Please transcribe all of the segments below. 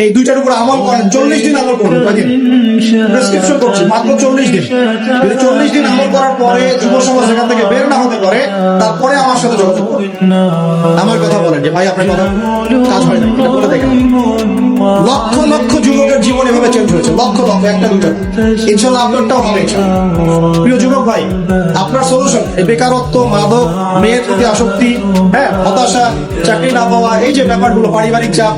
এই দুইটার উপর আমল করেন, 40 দিন আমল করুন। প্রেসক্রিপশন করছি মাত্র 40 দিন। যদি 40 দিন আমল করার পরে যুব সমাজ এখান থেকে বের না হতে পারে, তারপরে আমার সাথে যোগাযোগ করুন। আমার কথা বলেন যে ভাই আপনার কথা কাজ হয় না, এটা বলে দেখেন। লক্ষ লক্ষ যুবকের জীবন এভাবে চেঞ্জ হয়েছে, লক্ষ লক্ষ, একটা দুটো। ইনশাল্লাহ আপনারটাও হবে। প্রিয় যুবক ভাই, আপনার সলিউশন এই বেকারত্ব, মাদক, মেয়ের প্রতি আসক্তি, হ্যাঁ, হতাশা, চাকরি না পাওয়া, এই যে ব্যাপারগুলো, পারিবারিক চাপ,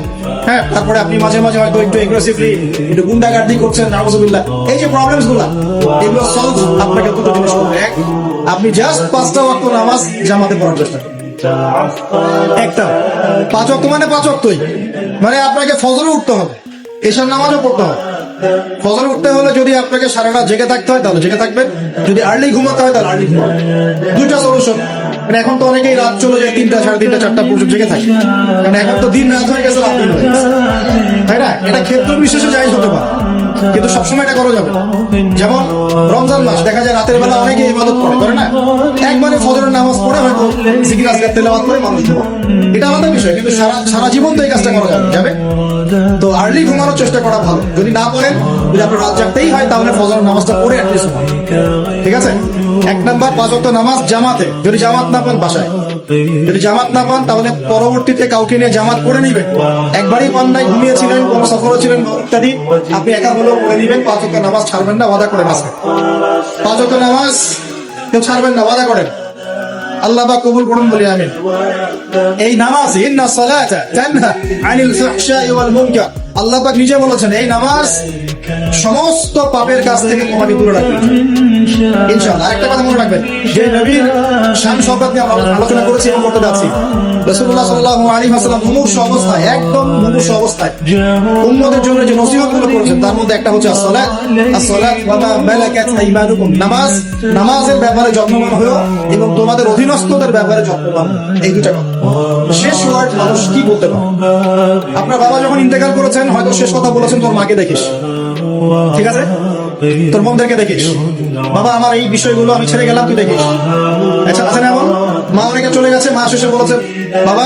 হ্যাঁ, তারপরে আপনি মাঝে মাঝে হয়তো একটু এগ্রেসিভলি একটু গুন্ডাগার্দি করছেন, নাউজুবিল্লাহ, এই যে প্রবলেমস গুলা, এগুলো সলভ আপনাকে দুটো জিনিস করবে। এক, আপনি জাস্ট 5টা ওয়াক্ত নামাজ জামাতে পড়ার চেষ্টা করুন। একটা 5 ওয়াক্ত মানে 5 ওয়াক্তই, মানে আপনাকে ফজরে উঠতে হবে, এশার নামাজও পড়তে হবে। ফজরে উঠতে হলে যদি আপনাকে সারা রাত জেগে থাকতে হয় তাহলে জেগে থাকবেন, যদি আর্লি ঘুমাতে হয় তাহলে আর্লি ঘুমাবেন। দুইটা সলিউশন। মানে এখন তো অনেকেই রাত চলে যায় 3টা, 3:30, 4টা পর্যন্ত জেগে থাকে, কারণ এখন তো দিন রাত হয়ে গেছে, রাত দিন হয়ে গেছে, তাই না? এটা ক্ষেত্র বিশেষে জায়েজ হতে পারে, কিন্তু সবসময় এটা করা যাবে। যেমন রমজান মাস, দেখা যায় রাতের বেলা অনেকে ইবাদত করে না, একবারে ফজরের নামাজ পড়ে হয়তো জিকির আজকার তেলাওয়াত করে মানুষ ঘুমায়, এটা আলাদা বিষয়, কিন্তু সারা জীবন তো এই কাজটা করা যাবে। তো আর্লি ঘুমানোর চেষ্টা করা ভালো। যদি না পড়েন, যদি আপনার রাত জাগতেই হয়, তাহলে ফজরের নামাজটা পড়ে অ্যাটলিস্ট, ঠিক আছে? 1 নাম্বার 5 ওয়াক্ত নামাজ জামাতে। যদি জামাত না পান বাসায়, যদি জামাত না পান তাহলে পরবর্তীতে কাউকে নিয়ে জামাত করে নিবেন। একবারই পান নাই, ঘুমিয়েছিলেন, কোন সফরে ছিলেন ইত্যাদি, আপনি একা হলেও করে নিবেন। 5 ওয়াক্ত নামাজ ছাড়বেন না, ওয়াদা করেন আজকে 5 ওয়াক্ত নামাজ কেউ ছাড়বেন না, ওয়াদা করেন। আল্লাহ পাক কবুল করুন, বলি আমিন। এই নামাজ, ইন্না সালাতা তানহা আনিল ফাহশাই ওয়াল মুনকার, আল্লাহ পাক নিজে বলেছেন এই নামাজ সমস্ত পাপের কাছ থেকে তোমাকে দূরে রাখবে ইনশাআল্লাহ। আরেকটা কথা মনে রাখবেন, যে নবীর শান শওকত নিয়ে আমরা আলোচনা করেছি এবং করতে যাচ্ছি, রাসূলুল্লাহ সাল্লাল্লাহু আলাইহি ওয়াসাল্লাম মুমূর্ষু অবস্থায়, একদম মুমূর্ষু অবস্থায় উম্মতের জন্য যে নসিহতগুলো করেছেন, তার মধ্যে একটা হচ্ছে আসসালাত, আসসালাত ওয়া মা মালাকাত আইমানুকুম, নামাজ, নামাজের ব্যাপারে যত্নবান হও এবং তোমাদের অধীনস্থদের ব্যাপারে যত্নবান হও। এই দুটো কথা। শেষ ওয়ার্ড মানুষ কি বলতে পারে? আপনার বাবা যখন ইন্তেকাল করেছেন, হয়তো শেষ কথা বলেছেন তোর মাকে দেখিস, ঠিক আছে, তোর বোনদেরকে দেখিস, বাবা আমার এই বিষয়গুলো আমি ছেড়ে গেলাম, তুই দেখিস। আচ্ছা, আছে না এমন? মা অনেকে চলে গেছে, মা শেষে বলেছেন বাবা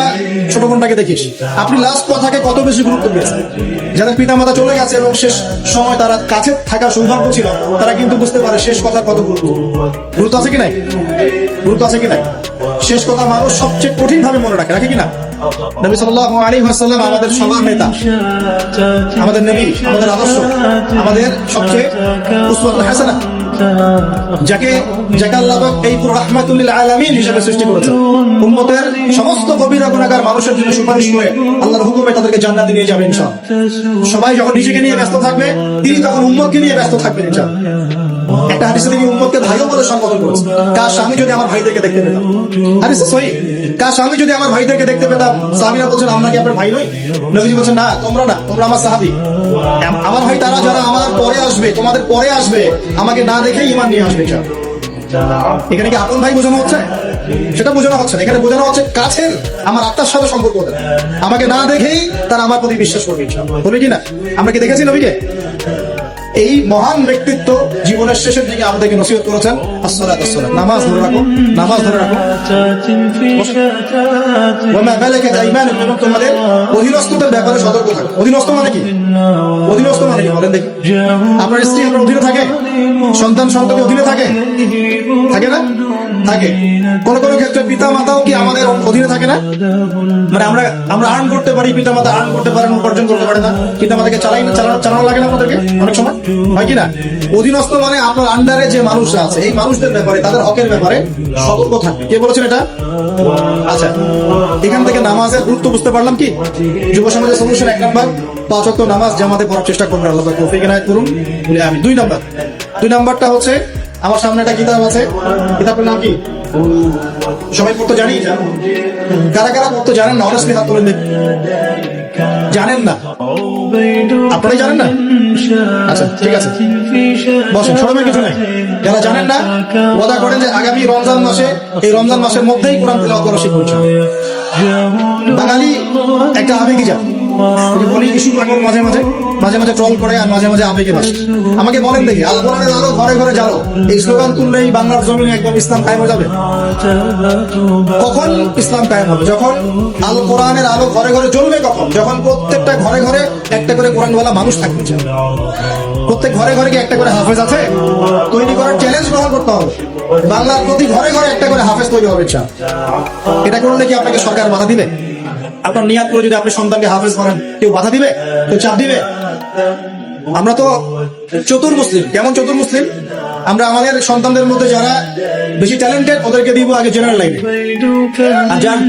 ছোট বোনটাকে দেখিস। আপনি লাস্ট কথাকে কত বেশি গুরুত্ব দিয়েছেন? যাদের পিতা মাতা চলে গেছে এবং শেষ সময় তারা কাছে থাকার সৌভাগ্য ছিল, তারা কিন্তু বুঝতে পারে শেষ কথা কত গুরুত্ব আছে কি নাই, গুরুত্ব আছে কি নাই। শেষ কথা মানুষ সবচেয়ে কঠিন ভাবে মনে রাখে কিনা? নবী সাল্লাল্লাহু আলাইহি ওয়াসাল্লাম আমাদের সবার নেতা, আমাদের নবী, আমাদের আদর্শ, আমাদের সবচেয়ে উসওয়াতুল হাসানাহ, যাকে আল্লাহ পাক এই পুরো রাহমাতুল লিল আলামিন হিসেবে সৃষ্টি করেছেন। উম্মতের সমস্ত কবিরা গুনাহগার মানুষের জন্য সুপারিশ করে আল্লাহর হুকুমে তাদেরকে জান্নাতে নিয়ে যাবেন ইনশাআল্লাহ। সবাই যখন নিজেকে নিয়ে ব্যস্ত থাকবে, তিনি তখন উম্মতকে নিয়ে ব্যস্ত থাকবেন ইনশাআল্লাহ। একটা হাদিসে তিনি উম্মতকে ভাইও বলে সম্বোধন করেছেন। কাশ আমি যদি আমার ভাইদেরকে দেখতে পেতাম, হাদিস সহিহ, কাশ আমি যদি আমার ভাইদেরকে দেখতে পেতাম। সাহাবীরা বলছেন আমরা কি আপনার ভাই নই? নবীজি বলছেন না, তোমরা না, তোমরা আমার সাহাবী। আমার ভাই তারা যারা আমার পরে আসবে, তোমাদের পরে আসবে, আমাকে না দেখে ঈমান নিয়ে আসবে ইনশাআল্লাহ। এখানে কি আপন ভাই বোঝানো হচ্ছে? সেটা বোঝানো হচ্ছে না, এখানে বোঝানো হচ্ছে কাছের, আমার আত্মার সাথে সম্পর্ক, আমাকে না দেখেই তারা আমার প্রতি বিশ্বাস করবে ইনশাআল্লাহ। বলে কি না? আমরা কি দেখেছি নবীকে? এই মহান ব্যক্তিত্ব জীবনের শেষের দিকে আমাদেরকে নসিহত করেছেন আসসালাতু ওয়াসসালাম, নামাজ ধরে রাখো, নামাজ ধরে রাখো। ওয়া মা মালাকাত আইমানুকুম, এবং তোমাদের অধীনস্থদের ব্যাপারে সতর্ক থাকো। অধীনস্থ মানে কি? অধীনস্থ মানে কি বলেন দেখি? আপনার স্ত্রী আপনার অধীনে থাকে, সন্তান সন্ততি অধীনে থাকে, থাকে না? থাকে। কোন কোন ক্ষেত্রে পিতা মাতাও কি আমাদের অধীনে থাকে না? মানে আমরা আর্ন করতে পারি, পিতা মাতা আর্ন করতে পারেন, উপার্জন করতে পারে না, পিতা মাতাকে চালানো লাগে না আমাদেরকে অনেক সময়, হয় কি না? অধীনস্থ মানে আপনার আন্ডারে যে মানুষরা আছে, এই মানুষদের ব্যাপারে, তাদের হকের ব্যাপারে সতর্ক থাকবে। কে বলেছেন এটা? আচ্ছা, এখান থেকে নামাজের গুরুত্ব বুঝতে পারলাম কি? যুব সমাজের সলিউশন 1 নাম্বার 5 ওয়াক্ত নামাজ জামাতে পড়ার চেষ্টা করবেন, আল্লাহ পাক তৌফিক এনায়েত করুন। আমি 2 নাম্বারটা হচ্ছে, আমার সামনে একটা কিতাব আছে, কিতাবের নাম কি? সবাই পড়তে জানি? কারা কারা পড়তে জানেন না? অনেস্টলি হাত তুলে দেখুন। জানেন না? আপনারাই জানেন না? আচ্ছা, ঠিক আছে, বসেন, সরমের কিছু নেই। যারা জানেন না, ওয়াদা করেন যে আগামী রমজান মাসে, এই রমজান মাসের মধ্যেই কোরআন তেলাওয়াত করা শিখব। বাঙালি একটা আবেগী জাতি, বলি ইস্যু পাগল মাঝে মাঝে ট্রল করে আর মাঝে মাঝে আবেগে বাসে। আমাকে বলেন দেখি, আল কোরআনের আলো ঘরে ঘরে জ্বালো, এই স্লোগান তুললেই বাংলার জমিনে একদম ইসলাম কায়েম হয়ে যাবে? কখন ইসলাম কায়েম হবে? যখন আল কোরআনের আলো ঘরে ঘরে জ্বলবে। কখন? যখন প্রত্যেকটা ঘরে ঘরে একটা করে কোরআনওয়ালা মানুষ থাকবে। প্রত্যেক ঘরে ঘরে কি একটা করে হাফেজ আছে? তৈরি করার চ্যালেঞ্জ গ্রহণ করতে হবে। বাংলার প্রতি ঘরে ঘরে একটা করে হাফেজ তৈরি হবে। এটা করলে কি আপনাকে সরকার বাধা দিবে? আপনার নিয়াত করে যদি আপনি সন্তানকে হাফেজ করেন, কেউ বাধা দিবে? কেউ চাপ দিবে? আমরা তো চতুর মুসলিম। কেমন চতুর মুসলিম? আমরা আমাদের সন্তানদের মধ্যে যারা বেশি ট্যালেন্টেড ওদেরকে দিব আগে জেনারেল লাইনে, আর যার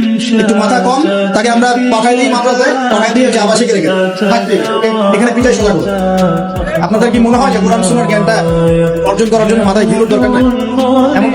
একটু মাথা কম তাকে আমরা পাঠাই দিই মাদ্রাসায়, পাঠাই দিয়ে যে আবাসিক রেখে থাকবে, এখানে পিটাই সোজা করবে। আপনাদের কি মনে হয় যে কোরআন সুন্নাহর জ্ঞানটা অর্জন করার জন্য মাথায় ঘিলুর দরকার নাই? এমন